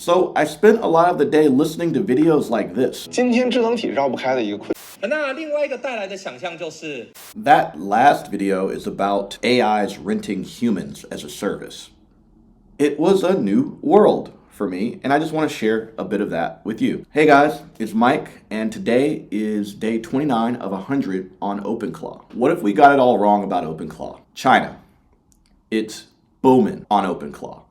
So I spent a lot of the day listening to videos like this. 今天智能体绕不开的一个困。那另外一个带来的想象就是 That last video is about AIs renting humans as a service. It was a new world for me, and I just want to share a bit of that with you. Hey guys, it's Mike, and today is day 29 of 100 on OpenClaw. What if we got it all wrong about OpenClaw? China. It's booming on OpenClaw.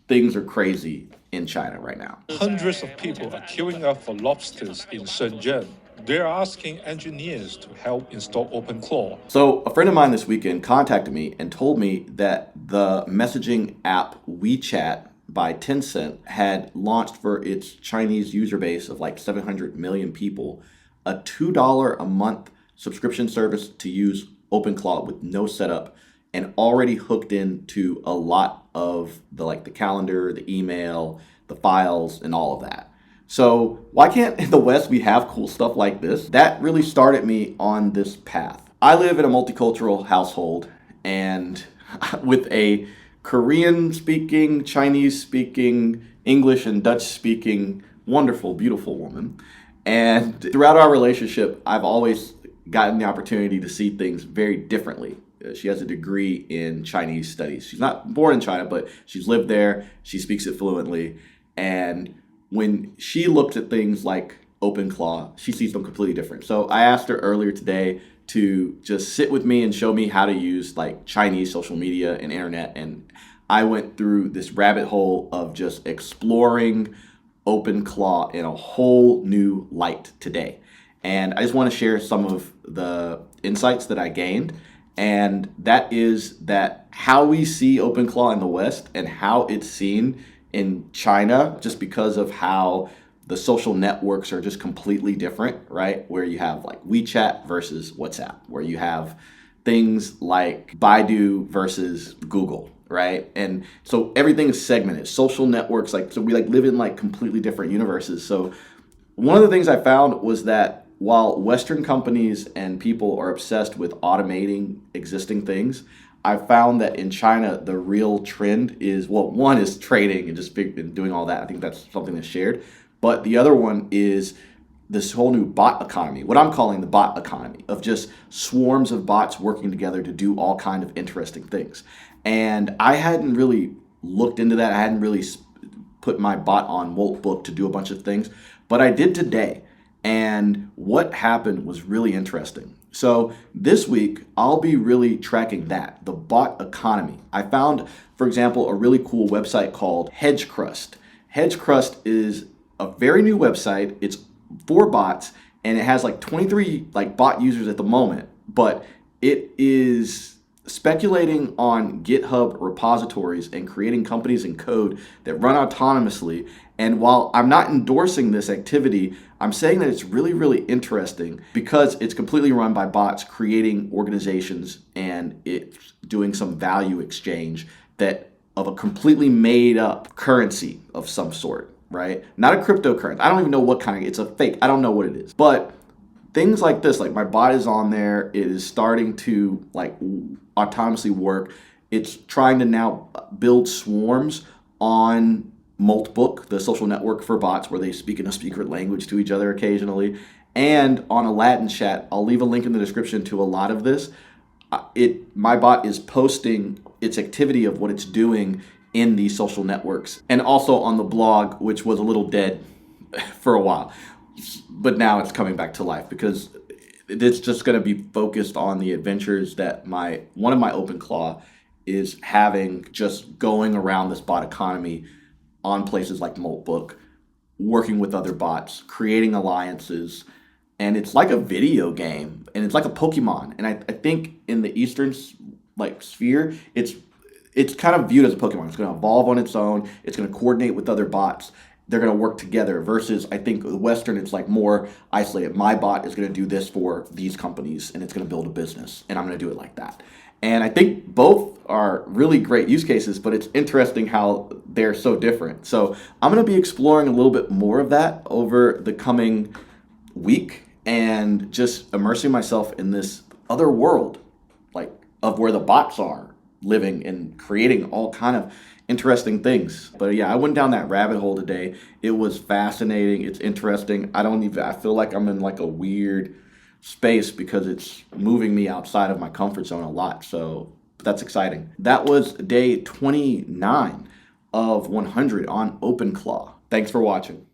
Things are crazy in China right now. Hundreds of people are queuing up for lobsters in Shenzhen. They're asking engineers to help install OpenClaw. So a friend of mine this weekend contacted me and told me that the messaging app WeChat by Tencent had launched for its Chinese user base of like 700 million people a $2 a month subscription service to use OpenClaw with no setup, and already hooked into a lot of the calendar, the email, the files, and all of that. So why can't in the West we have cool stuff like this? That really started me on this path. I live in a multicultural household, and with a Korean speaking, Chinese speaking, English and Dutch speaking, wonderful, beautiful woman. And throughout our relationship, I've always gotten the opportunity to see things very differently. She has a degree in Chinese studies. She's not born in China, but she's lived there. She speaks it fluently. And when she looks at things like OpenClaw, she sees them completely different. So I asked her earlier today to just sit with me and show me how to use like Chinese social media and internet. And I went through this rabbit hole of just exploring OpenClaw in a whole new light today. And I just want to share some of the insights that I gained. And that is that how we see OpenClaw in the West and how it's seen in China, just because of how the social networks are just completely different, right? Where you have like WeChat versus WhatsApp, where you have things like Baidu versus Google, right? And so everything is segmented. Social networks, so we live in completely different universes. So one of the things I found was that while Western companies and people are obsessed with automating existing things, I found that in China, the real trend is, well, one is trading and just doing all that. I think that's something that's shared. But the other one is this whole new bot economy, what I'm calling the bot economy, of just swarms of bots working together to do all kind of interesting things. And I hadn't really looked into that. I hadn't really put my bot on MoltBook to do a bunch of things, but I did today. And what happened was really interesting. So this week, I'll be really tracking that, the bot economy. I found, for example, a really cool website called HedgeCrust. HedgeCrust is a very new website. It's for bots, and it has 23 bot users at the moment, but it is speculating on GitHub repositories and creating companies and code that run autonomously. And while I'm not endorsing this activity, I'm saying that it's really, really interesting because it's completely run by bots creating organizations, and it's doing some value exchange that of a completely made up currency of some sort, right? Not a cryptocurrency. I don't even know what kind of, it's a fake. I don't know what it is. But things like this, my bot is on there, it is starting to autonomously work. It's trying to now build swarms on MoltBook, the social network for bots, where they speak in a secret language to each other occasionally, and on Aladdin Chat. I'll leave a link in the description to a lot of this. My bot is posting its activity of what it's doing in these social networks, and also on the blog, which was a little dead for a while, but now it's coming back to life because it's just going to be focused on the adventures that one of my OpenClaw is having, just going around this bot economy on places like MoltBook, working with other bots, creating alliances. And it's like a video game, and it's like a Pokemon. And I think in the Eastern sphere, it's kind of viewed as a Pokemon. It's going to evolve on its own. It's going to coordinate with other bots. They're going to work together, versus I think the Western, it's more isolated. My bot is going to do this for these companies, and it's going to build a business, and I'm going to do it like that. And I think both are really great use cases, but it's interesting how they're so different. So I'm going to be exploring a little bit more of that over the coming week, and just immersing myself in this other world, of where the bots are living and creating all kind of interesting things. But yeah, I went down that rabbit hole today. It was fascinating. It's interesting. I feel like I'm in like a weird space because it's moving me outside of my comfort zone a lot. So that's exciting. That was day 29 of 100 on OpenClaw. Thanks for watching.